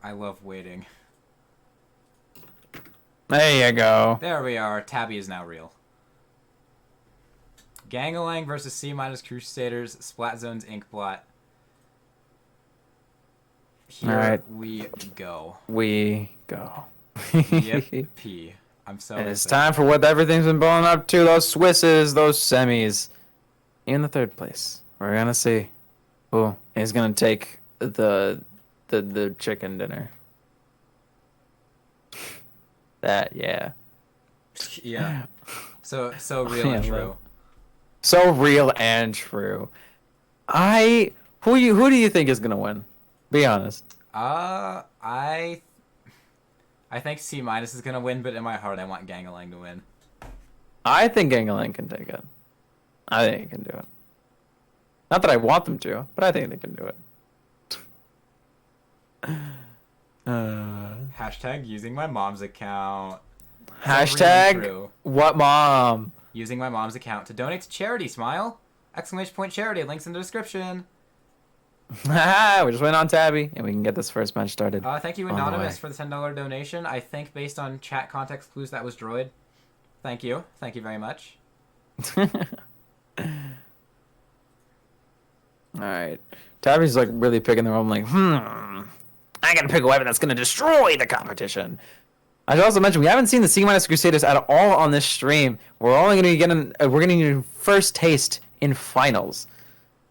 I love waiting. There you go. There we are. Tabby is now real. Gangalang versus C Crusaders. Splat Zone's Inkblot. Here we go. We go. Yep. P. I'm so And it's excited. time for what everything's been blowing up to. Those Swisses, those semis. In the third place, we're gonna see who is gonna take the chicken dinner. Yeah. Yeah. So real and true. So real and true. Who do you think is gonna win? Be honest. I think C- is gonna win, but in my heart I want Gangalang to win. I think Gangalang can take it. I think he can do it. Not that I want them to, but I think they can do it. Hashtag using my mom's account. Hashtag what mom? Using my mom's account to donate to charity. Smile! Exclamation point charity. Links in the description. We just went on Tabby, and we can get this first match started. Thank you, Anonymous, for the $10 donation. I think based on chat context clues that was Droid. Thank you. Thank you very much. Alright. Tabby's like really picking the role. I'm like, I gotta pick a weapon that's gonna destroy the competition. I should also mention we haven't seen the C- Crusaders at all on this stream. We're only gonna be getting we're getting first taste in finals.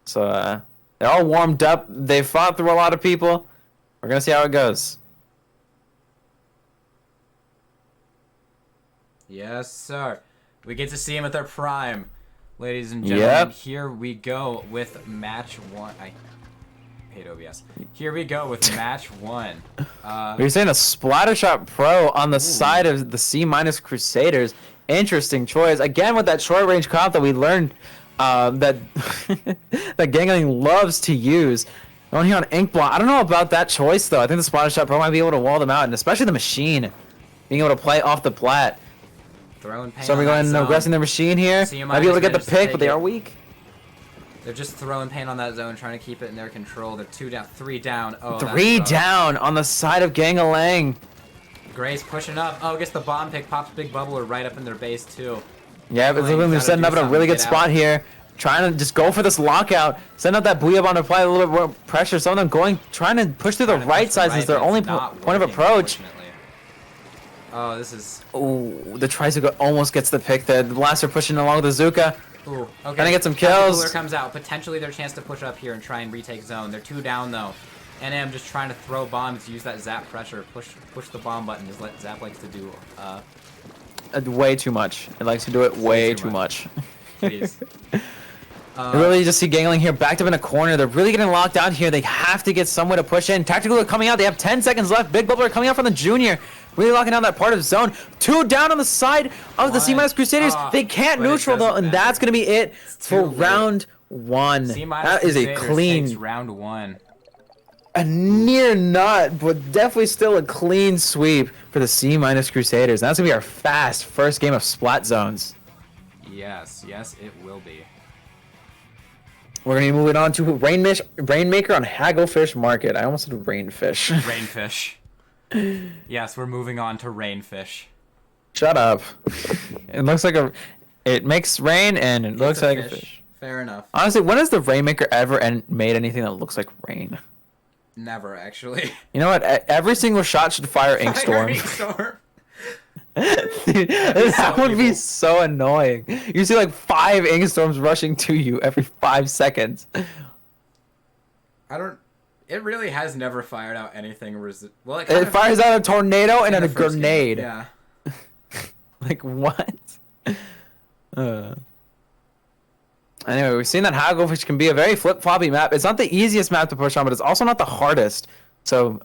So they're all warmed up. They fought through a lot of people. We're gonna see how it goes. Yes, sir. We get to see them at their prime. Ladies and gentlemen, Here we go with match one. I hate OBS. Here we go with match one. We're saying a Splattershot Pro on the side of the C- Crusaders. Interesting choice. Again, with that short range comp that we learned that that Gangalang loves to use. On here on Inkblot. I don't know about that choice though. I think the Splattershot Pro might be able to wall them out, and especially the machine being able to play off the plat. So we're going aggressing the machine here. Might be able to get the pick, but they are weak. They're just throwing pain on that zone, trying to keep it in their control. They're 2 down, 3 down. Oh, 3 down on the side of Gangalang. Gray's pushing up. Oh, gets the bomb pick. Pops Big Bubbler right up in their base too. Yeah, but they're setting up in a really good spot here. Trying to just go for this lockout. Send out that Booyah Bomb to apply a little bit more pressure. Some of them trying to push through the right side as their only point of approach. Oh, this is... Oh, the Tricycle almost gets the pick there. The Blaster pushing along with the Zuka. Ooh, okay. Trying to get some kills. Cooler comes out. Potentially their chance to push up here and try and retake zone. They're 2 down though. NM just trying to throw bombs, use that zap pressure, push the bomb button, just let Zap likes to do. Way too much. It likes to do it way too much. Please. You really just see Gangalang here backed up in a corner. They're really getting locked out here. They have to get somewhere to push in. Tactical are coming out. They have 10 seconds left. Big Bubbler coming out from the junior. Really locking down that part of zone. 2 down on the side of the C- Crusaders. They can't neutral though, and that's going to be it for round 1. That is a clean round 1. A near nut, but definitely still a clean sweep for the C- Crusaders. That's going to be our fast first game of Splat Zones. Yes, it will be. We're going to be moving on to Rainmaker on Hagglefish Market. I almost said Rainfish. Rainfish. Yes, we're moving on to Rainfish. Shut up. It looks like it makes rain and it looks like a fish. Fair enough. Honestly, when has the Rainmaker ever made anything that looks like rain? Never, actually. You know what? Every single shot should fire Inkstorm. Inkstorm. That would be so annoying. You see like 5 Inkstorms rushing to you every 5 seconds. It really has never fired out anything. Well, it fires out a tornado and a grenade. Yeah. Like what? Anyway, we've seen that Hagglefish can be a very flip-floppy map. It's not the easiest map to push on, but it's also not the hardest. So,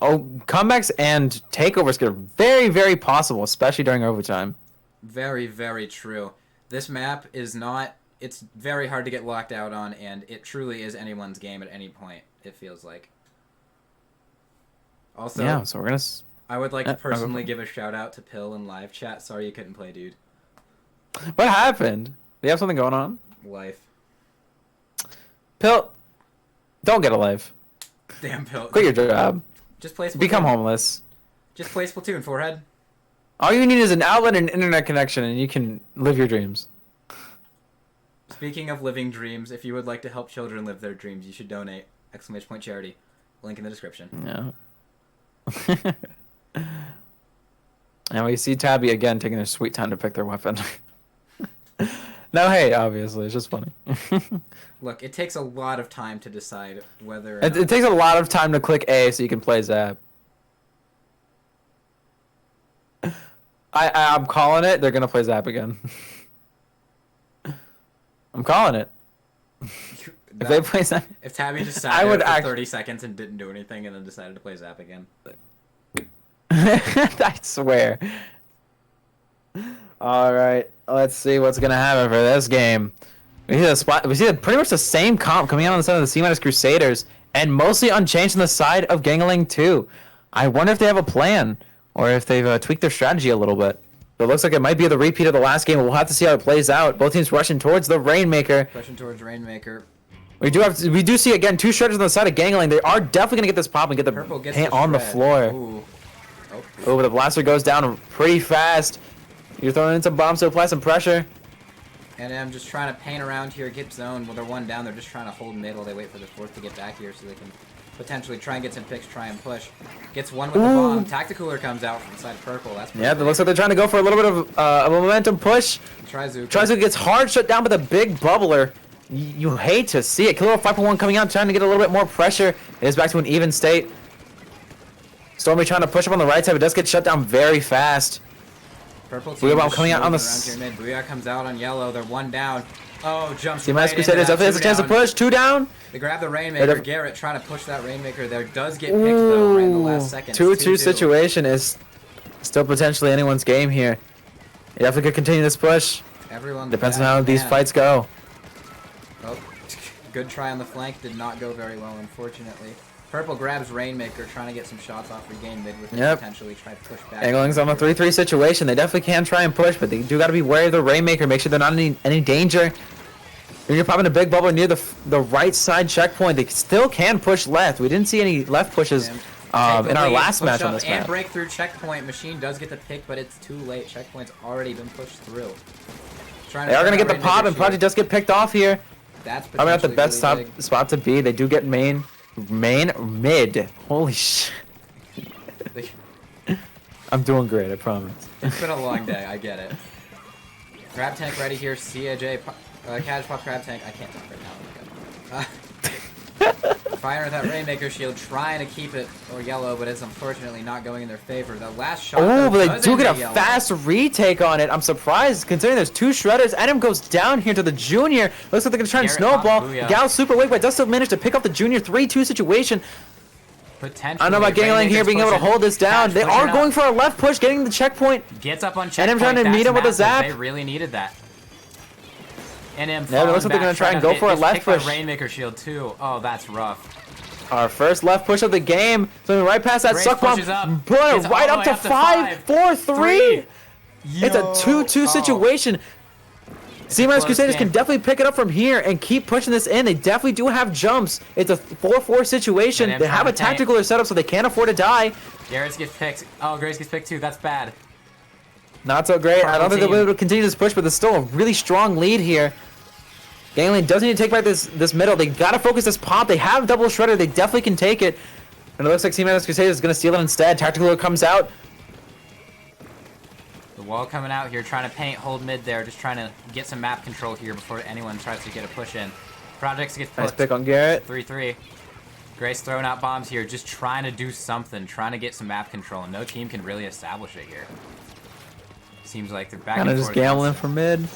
comebacks and takeovers get very, very possible, especially during overtime. Very, very true. This map is not... It's very hard to get locked out on, and it truly is anyone's game at any point, it feels like. Also, yeah, so we're gonna... I would like to personally give a shout-out to Pill in live chat. Sorry you couldn't play, dude. What happened? Do you have something going on? Life. Pill, don't get a life. Damn, Pill. Quit your job. Just play Splatoon. Become homeless. Just play Splatoon, forehead. All you need is an outlet and internet connection, and you can live your dreams. Speaking of living dreams, if you would like to help children live their dreams, you should donate. ! Charity. Link in the description. Yeah. And we see Tabby again taking their sweet time to pick their weapon. No hate, obviously. It's just funny. Look, it takes a lot of time to decide whether... It takes a lot of time to click A so you can play Zap. I'm calling it. They're going to play Zap again. I'm calling it. If they play Zap... If Tabby just sat there for 30 seconds and didn't do anything and then decided to play Zap again. I swear. All right, let's see what's gonna happen for this game. We see pretty much the same comp coming out on the side of the C Crusaders, and mostly unchanged on the side of Gangalang 2. I wonder if they have a plan, or if they've tweaked their strategy a little bit. But it looks like it might be the repeat of the last game. We'll have to see how it plays out. Both teams rushing towards the Rainmaker. Rushing towards Rainmaker. We do see again 2 Shredders on the side of Gangalang. They are definitely gonna get this pop and get the paint on the floor. Ooh. Oh, but the blaster goes down pretty fast. You're throwing in some bombs to apply some pressure. And I'm just trying to paint around here, get zone. Well, they're one down. They're just trying to hold middle. They wait for the fourth to get back here so they can potentially try and get some picks, try and push. Gets one with the bomb. Tacticooler comes out from the side of purple. That's yeah, it looks like they're trying to go for a little bit of a momentum push. Trizuka gets hard shut down by the big bubbler. You hate to see it. Killer 5.1 coming out, trying to get a little bit more pressure. It is back to an even state. Stormy trying to push up on the right side, but does get shut down very fast. Purple team Booyah coming out on the... Booyah comes out on yellow. They're one down. Oh, jumps right into Crusaders definitely has a chance to push. 2 down. They grab the Rainmaker. Garrett trying to push that Rainmaker there. Does get picked, though, right in the last second. 2-2 situation is still potentially anyone's game here. You definitely could continue this push. Depends on how these fights go. Oh, good try on the flank. Did not go very well, unfortunately. Purple grabs Rainmaker, trying to get some shots off regain mid with it, potentially try to push back. Gangalang's on a 3-3 situation. They definitely can try and push, but they do got to be wary of the Rainmaker. Make sure they're not in any danger. When you're popping a big bubble near the right side checkpoint, they still can push left. We didn't see any left pushes in our last match on this map. And breakthrough checkpoint. Machine does get the pick, but it's too late. Checkpoint's already been pushed through. They are going to get the pop, and Project does get picked off here. That's probably not the best spot to be. They do get mid. Holy shit. I'm doing great, I promise. It's been a long day, I get it. Crab tank ready here, CAJ, Cash Pop Crab tank. I can't talk right now. Fire with that Rainmaker shield, trying to keep it or yellow, but it's unfortunately not going in their favor. The last shot. Oh, but they do get a fast retake on it. I'm surprised considering there's 2 Shredders. Adam goes down here to the Junior. Looks like they're gonna try and snowball. Gal super weak, but does still manage to pick up the Junior. 3-2 situation. Potentially. I don't know about Gangalang here being able to hold this down. They are going for a left push, getting the checkpoint. Gets up on checkpoint. And I'm trying to meet him with a zap. They really needed that. And him yeah, it looks like they're gonna try and go for a left push. Rainmaker shield too. Oh, that's rough. Our first left push of the game. So right past that suck bomb, put it right up to 5, 4, 3. It's a 2-2 situation. C Crusaders can definitely pick it up from here and keep pushing this in. They definitely do have jumps. It's a 4-4 situation. They have a tactical setup, so they can't afford to die. Garrett gets picked. Oh, Grace gets picked too. That's bad. Not so great. I don't think they'll be able to continue this push, but there's still a really strong lead here. Gangalang doesn't need to take back this middle. They gotta focus this pop. They have double shredder. They definitely can take it. And it looks like C Crusaders is gonna steal it instead. Tactical comes out. The wall coming out here, trying to paint, hold mid there, just trying to get some map control here before anyone tries to get a push in. Projects gets nice pick on Garrett. 3-3. Grace throwing out bombs here, just trying to do something, trying to get some map control, and no team can really establish it here. Seems like they're back and forth. Just gambling for mid.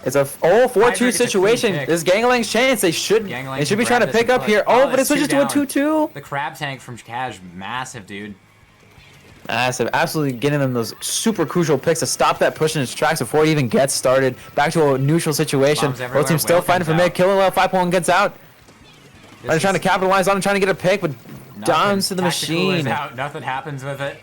It's a 4-2 situation. This is Gangalang's chance. They should be trying to pick up here. Oh, but it switches to a 2-2. The crab tank from Cash, massive, dude. Massive. Absolutely getting them those super crucial picks to stop that push in its tracks before it even gets started. Back to a neutral situation. Both teams still fighting for mid. Killing Level 5.1 gets out. They're trying to capitalize on it, trying to get a pick, but down to the machine. Nothing happens with it.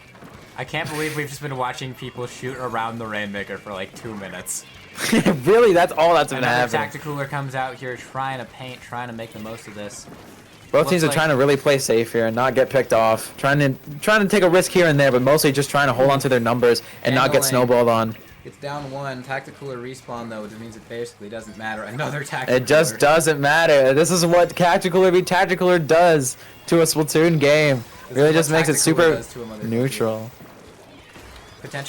I can't believe we've just been watching people shoot around the Rainmaker for like 2 minutes. Really? That's all that's been happening. Tacticooler comes out here trying to paint, trying to make the most of this. Both teams are trying to really play safe here and not get picked off. Trying to take a risk here and there, but mostly just trying to hold on to their numbers and not get snowballed on. It's down 1. Tactical or respawn though, which means it basically doesn't matter. Another tactical. It just doesn't matter. This is what tactical or be tactical does to a Splatoon game. Really just makes it super neutral.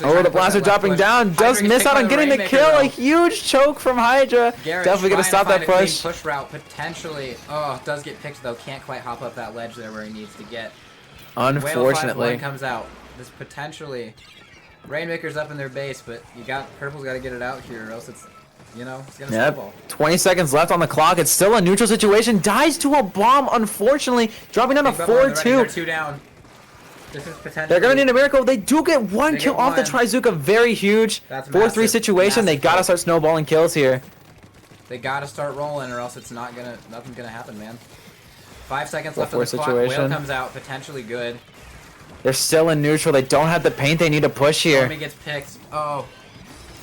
Oh, the blaster dropping down. Does miss out on getting the kill. A huge choke from Hydra. Definitely gonna stop that push. Push route potentially. Oh, does get picked though. Can't quite hop up that ledge there where he needs to get. Unfortunately. Comes out. This potentially. Rainmaker's up in their base, but Purple's got to get it out here, or else it's, it's gonna snowball. 20 seconds left on the clock. It's still a neutral situation. Dies to a bomb, unfortunately, dropping down to 4-2. They're 2 down. This is potentially. They're gonna need a miracle. They do get one kill off the Trizuka. Very huge. 4-3 situation. They gotta start snowballing kills here. They gotta start rolling, or else it's nothing's gonna happen, man. 5 seconds left on the clock. Whale comes out, potentially good. They're still in neutral. They don't have the paint they need to push here. Stormy gets picked. Oh.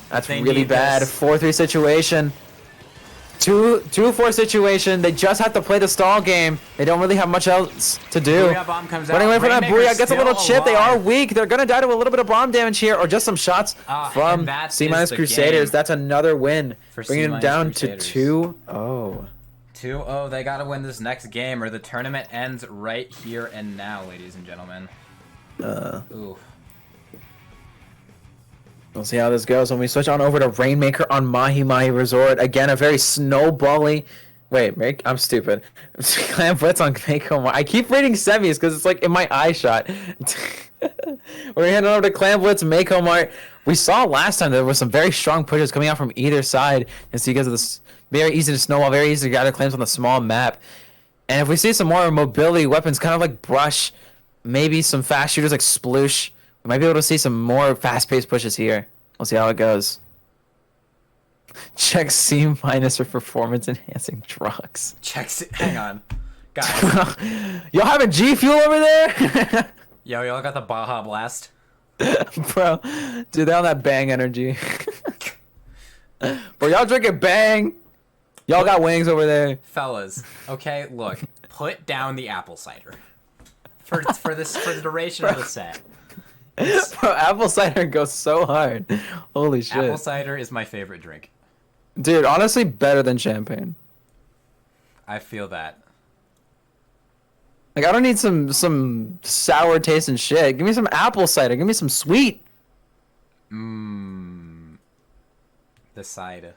That's really bad. 4-3 situation. 2-4 situation. They just have to play the stall game. They don't really have much else to do. Booyah bomb comes out. Running away from that Booyah. Gets a little chip. They are weak. They're going to die to a little bit of bomb damage here, or just some shots from C Crusaders. That's another win. Bringing them down to 2-0. 2-0. They got to win this next game, or the tournament ends right here and now, ladies and gentlemen. Ooh. We'll see how this goes when we switch on over to Rainmaker on Mahi Mahi Resort. Again, a very snowbally. Wait, I'm stupid. Clam Blitz on Mako. I keep reading semis because it's like in my eye shot. We're heading over to Clam Blitz, Mako Mart. We saw last time there were some very strong pushes coming out from either side. It's because of this very easy to snowball, very easy to gather claims on the small map. And if we see some more mobility weapons, kind of like Brush, maybe some fast shooters like Sploosh, we might be able to see some more fast-paced pushes here. We'll see how it goes. Check C- for performance-enhancing drugs. Hang on. Guys. Y'all having G Fuel over there? Yo, y'all got the Baja Blast? Bro, dude, they're on that Bang energy. Bro, y'all drinking Bang? Y'all got wings over there. Fellas, okay, look. Put down the apple cider. For the duration of the set. Bro, apple cider goes so hard. Holy shit. Apple cider is my favorite drink. Dude, honestly, better than champagne. I feel that. Like, I don't need some sour taste and shit. Give me some apple cider. Give me some sweet. Mmm. The cider.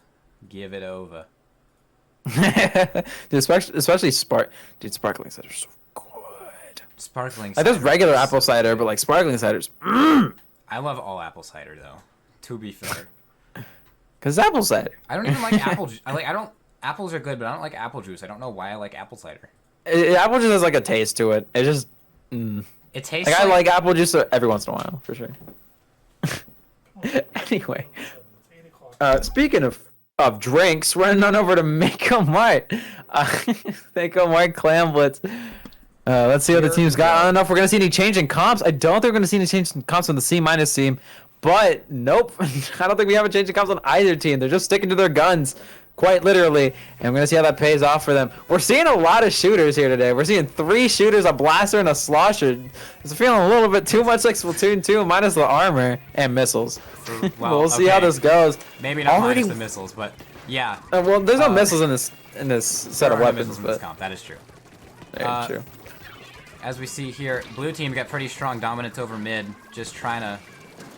Give it over. Dude, especially sparkling cider is so good. Sparkling cider. Like, there's regular apple cider, but like sparkling cider's. I love all apple cider though. To be fair. Cause it's apple cider. I don't even like apple juice. Apples are good, but I don't like apple juice. I don't know why I like apple cider. Apple juice has like a taste to it. It just. It tastes. Like I like apple juice every once in a while, for sure. Anyway, speaking of drinks, running on over to Mako Mart. Mako Mart Clam Blitz. Let's see what the team's got. I don't know if we're going to see any change in comps. I don't think we're going to see any change in comps on the C- team. But, nope. I don't think we have a change in comps on either team. They're just sticking to their guns, quite literally. And we're going to see how that pays off for them. We're seeing a lot of shooters here today. We're seeing 3 shooters, a blaster, and a slosher. It's feeling a little bit too much like Splatoon 2, minus the armor and missiles. Well, we'll see how this goes. Maybe not minus the missiles, but yeah. Well, there's no missiles in this set of weapons. But comp. That is true. Very true. As we see here, blue team got pretty strong dominance over mid. Just trying to...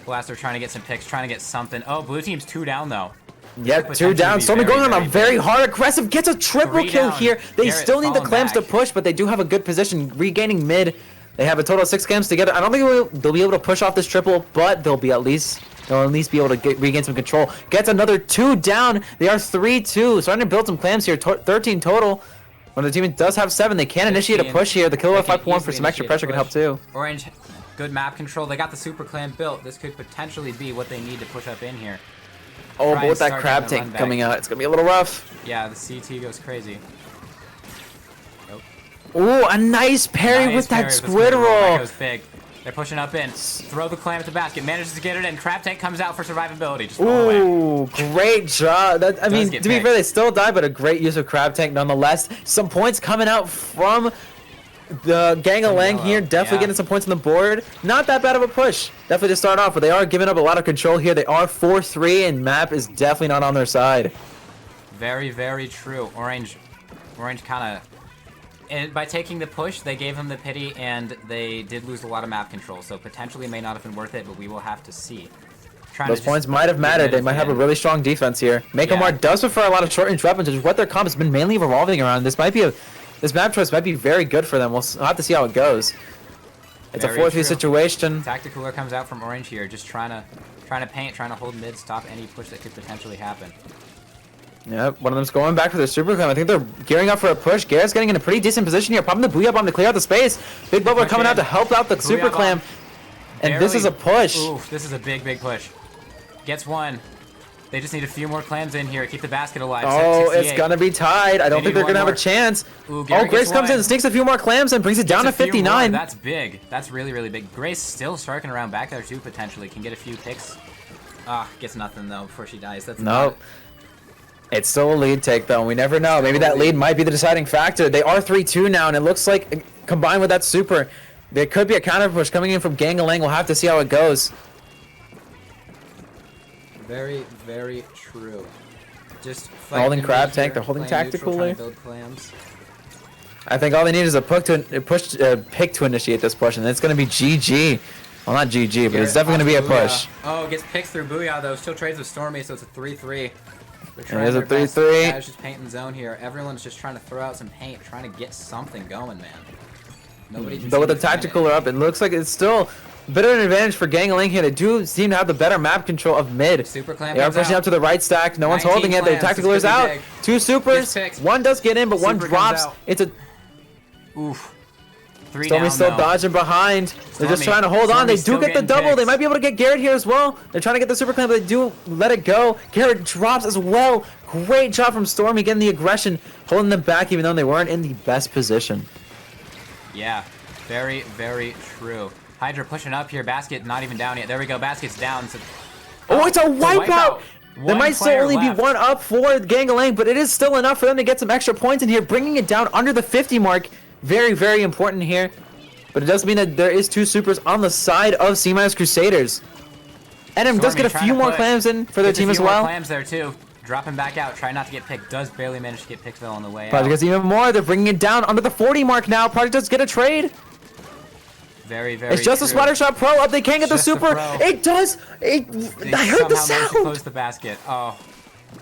Blaster trying to get some picks, trying to get something. Oh, blue team's 2 down, though. Yep, 2 down. Stormy going on a very hard aggressive. Gets a triple kill here. They still need the clams to push, but they do have a good position. Regaining mid. They have a total of 6 clams together. I don't think they'll be able to push off this triple, but they'll at least be able to regain some control. Gets another 2 down. They are 3-2. Starting to build some clams here. 13 total. When the team does have 7, they can initiate a push here. The killer 5-1 for some extra pressure can help too. Orange, good map control. They got the super clan built. This could potentially be what they need to push up in here. Oh, but with that crab tank coming out, it's gonna be a little rough. Yeah, the CT goes crazy. Nope. Ooh, a nice parry with that squid roll. That goes big. They're pushing up in. Throw the clam at the basket. Manages to get it in. Crab tank comes out for survivability. Just fall away. Ooh, great job. I mean, to be fair, they still die, but a great use of crab tank nonetheless. Some points coming out from The Gangalang here Yellow, definitely yeah. getting some points on the board. Not that bad of a push. Definitely to start off, but they are giving up a lot of control here. They are 4-3, and map is definitely not on their side. Very, very true. Orange kind of... And by taking the push, they gave him the pity, and they did lose a lot of map control, so potentially may not have been worth it, but we will have to see. Those points might have mattered. They might have a really strong defense here. Mekomar does prefer a lot of short-range weapons, which is what their comp has been mainly revolving around. This map choice might be very good for them. We'll have to see how it goes. It's a 4-3 situation. Tacticooler comes out from Orange here, just trying to paint, trying to hold mid, stop any push that could potentially happen. Yep, one of them's going back for their super clam. I think they're gearing up for a push. Garrett's getting in a pretty decent position here. Popping the Booyah Bomb to clear out the space. Big Bubba coming out to help out the super clam. And this is a push. Oof, this is a big, big push. Gets one. They just need a few more clams in here. Keep the basket alive. Oh, it's going to be tied. I don't think they're going to have a chance. Ooh, Grace comes in, sneaks a few more clams, and brings it down to 59. That's big. That's really, really big. Grace still striking around back there, too, potentially. Can get a few picks. Ah, gets nothing, though, before she dies. That's nope. It's still a lead take, though. We never know. Maybe that lead might be the deciding factor. They are 3-2 now, and it looks like, combined with that super, there could be a counter push coming in from Gangalang. We'll have to see how it goes. Very, very true. Just holding crab tank. They're holding tactically. I think all they need is a pick to initiate this push, and it's going to be GG. Well, not GG, but it's definitely going to be a push. Oh, gets picked through Booyah, though. Still trades with Stormy, so it's a 3-3. It is a 3-3. Guys just painting zone here. Everyone's just trying to throw out some paint, trying to get something going, man. Nobody can. But with the tacticooler up, it looks like it's still a bit of an advantage for Gangalang here. They do seem to have the better map control of mid. Super clam they are pushing up to the right stack. No one's holding it. The tacticooler's out. Big. Two supers. One does get in, but one drops. It's a... Oof. Stormy's still dodging behind. They're just trying to hold on. They do get the double. They might be able to get Garrett here as well. They're trying to get the super clam, but they do let it go. Garrett drops as well. Great job from Stormy getting the aggression, holding them back even though they weren't in the best position. Yeah, very, very true. Hydra pushing up here. Basket not even down yet. There we go. Basket's down. So, oh, it's a wipeout. There might still only be one up for Gangalang, but it is still enough for them to get some extra points in here, bringing it down under the 50 mark. Very, very important here. But it does mean that there is two supers on the side of C Crusaders. Edem does get a few more clams in for their team as well. Clams there too. Dropping back out. Try not to get picked. Does barely manage to get picked though on the way Project gets even more. They're bringing it down under the 40 mark now. Project does get a trade. Very, very It's just a Splatter Shot Pro up. They can't get the super. It does. I heard the sound. Close the basket. Oh.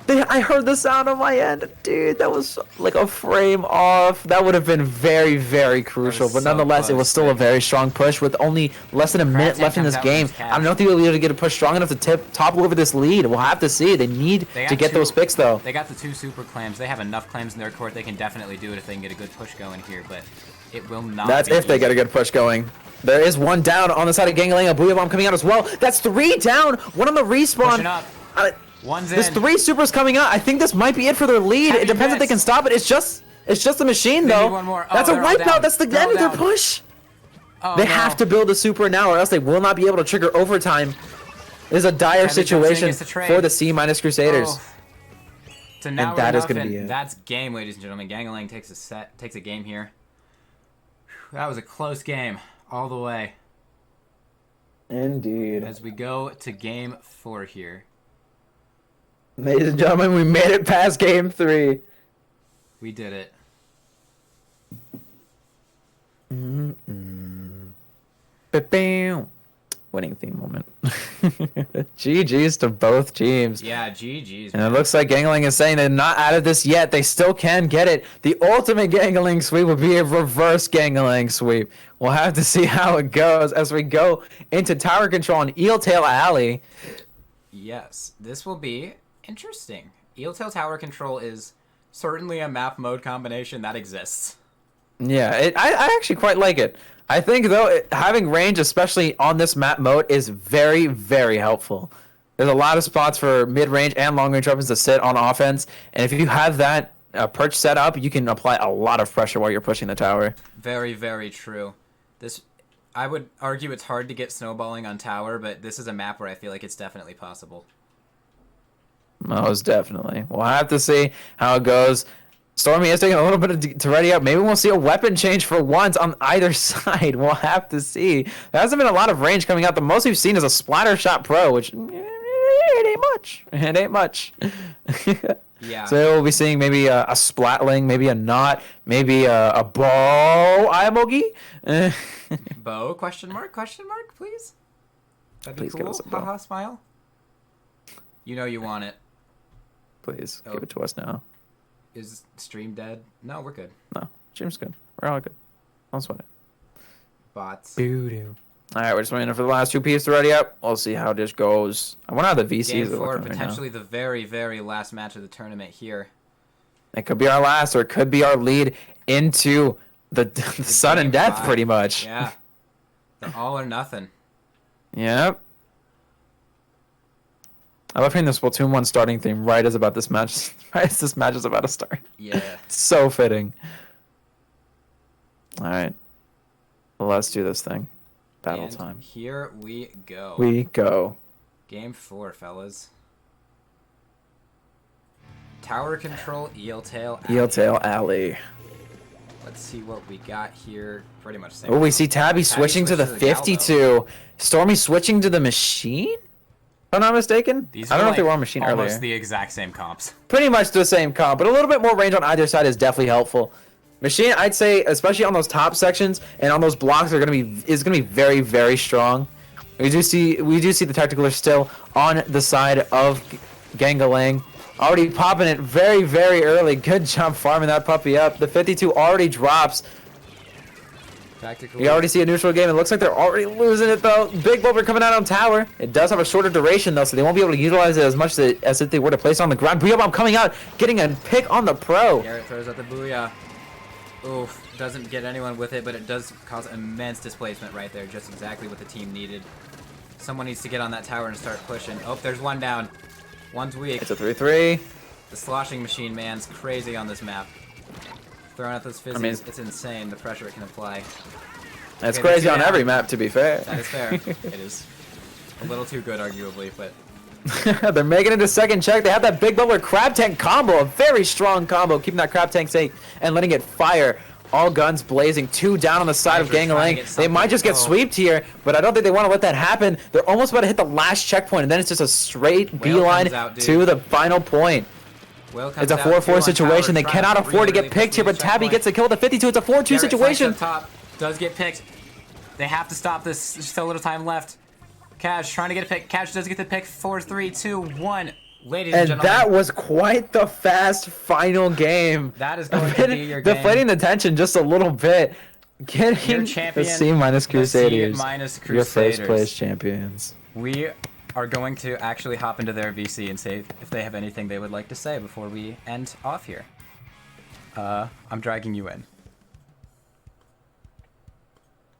I heard the sound on my end. Dude, that was like a frame off. That would have been very, very crucial. But nonetheless, it was still a very strong push with only less than a minute left in this game. I don't think they'll be able to get a push strong enough to topple over this lead. We'll have to see. They need to get those picks, though. They got the two super clams. They have enough clams in their court. They can definitely do it if they can get a good push going here. But it will not. That's if they get a good push going. There is one down on the side of Gangalang. A Booyah Bomb coming out as well. That's three down. One on the respawn. Pushing up. One's in. There's three supers coming out. I think this might be it for their lead. It depends if they can stop it. It's just the machine, though. One more. That's a wipeout. That's the end of their push. They have to build a super now, or else they will not be able to trigger overtime. This is a dire situation for the C Crusaders. Oh. So now and that is going to be it. That's game, ladies and gentlemen. Gangalang takes a game here. That was a close game all the way. Indeed. As we go to game 4 here. Ladies and gentlemen, we made it past game 3. We did it. Ba-bam. Winning theme moment. GG's to both teams. Yeah, GG's. And it looks like Gangalang is saying they're not out of this yet. They still can get it. The ultimate Gangalang sweep would be a reverse Gangalang sweep. We'll have to see how it goes as we go into tower control on Eeltail Alley. Yes, this will be interesting. Eeltail Tower Control is certainly a map mode combination that exists. Yeah, I actually quite like it. I think, though, having range, especially on this map mode, is very, very helpful. There's a lot of spots for mid-range and long-range weapons to sit on offense, and if you have that perch set up, you can apply a lot of pressure while you're pushing the tower. Very, very true. I would argue it's hard to get snowballing on tower, but this is a map where I feel like it's definitely possible. Most definitely. We'll have to see how it goes. Stormy is taking a little bit to ready up. Maybe we'll see a weapon change for once on either side. We'll have to see. There hasn't been a lot of range coming out. The most we've seen is a Splatter Shot Pro, which it ain't much. It ain't much. Yeah. So we'll be seeing maybe a Splatling, maybe a Knot, maybe a Bow Iamogi. Bow? Question mark? Question mark? Please. That'd be Please cool. give us a bow. Haha, smile. You know you want it. Please Oh. give it to us now. Is stream dead? No, we're good. No, Jim's good. We're all good. Don't sweat it. Bots. Boo-doo. All right, we're just waiting for the last two pieces to ready up. We'll see how this goes. I wonder how the VCs Game are 4, looking right now. potentially the very, very last match of the tournament here. It could be our last, or it could be our lead into the sudden Game death, 5. pretty much. Yeah. The all or nothing. Yep. I love hearing the Splatoon 1 starting theme right as about this match. Right as this match is about to start. Yeah. It's so fitting. All right. Let's do this thing. Battle And time. Here we go. We go. Game 4, fellas. Tower control, eel tail. Eel Tail Alley. Let's see what we got here. Pretty much same. Oh, we see Tabby switching to the switches 52. Stormy switching to the machine? If I'm not mistaken. These I don't are know if they like were on machine almost earlier. the exact same comps. Pretty much the same comp, but a little bit more range on either side is definitely helpful. Machine, I'd say, especially on those top sections and on those blocks, is gonna be very, very strong. We do see the Tacticaler still on the side of Gangalang, already popping it very, very early. Good job farming that puppy up. The 52 already drops. Tactical. We already see a neutral game. It looks like they're already losing it though. Big Bulber coming out on tower. It does have a shorter duration though, so they won't be able to utilize it as much as if they were to place it on the ground. Booyah Bomb coming out, getting a pick on the pro. Garrett throws out the booyah. Oof, doesn't get anyone with it, but it does cause immense displacement right there. Just exactly what the team needed. Someone needs to get on that tower and start pushing. Oh, there's one down. One's weak. It's a 3-3. The sloshing machine, man's crazy on this map. Throwing out those fizzies, it's insane the pressure it can apply. That's Okay, crazy the two on down. every map, to be fair. That is fair. It is a little too good, arguably, but They're making it a second check. They have that Big Bubbler Crab Tank combo, a very strong combo, keeping that Crab Tank safe and letting it fire. All guns blazing, 2 down on the side of Guys are trying to Gangalang. get They might just get something. sweeped here, but I don't think they want to let that happen. They're almost about to hit the last checkpoint, and then it's just a straight beeline comes out, dude. to the final point. Will comes It's a out, 2 4-4 on situation. tower, They trying cannot afford to really get picked here, push but the Tabby checkpoint. gets the kill at the 52. It's a 4-2 Garrett flanks situation. up top, does get picked. They have to stop this. There's still a little time left. Cash trying to get a pick. Cash does get the pick. 4, 3, 2, 1. Ladies and And gentlemen, that was quite the fast final game. that is going to be your game. Deflating the tension just a little bit. Your Getting champion, the C minus the Crusaders. C minus Your first Crusaders. place champions. We are going to actually hop into their VC and say if they have anything they would like to say before we end off here. I'm dragging you in.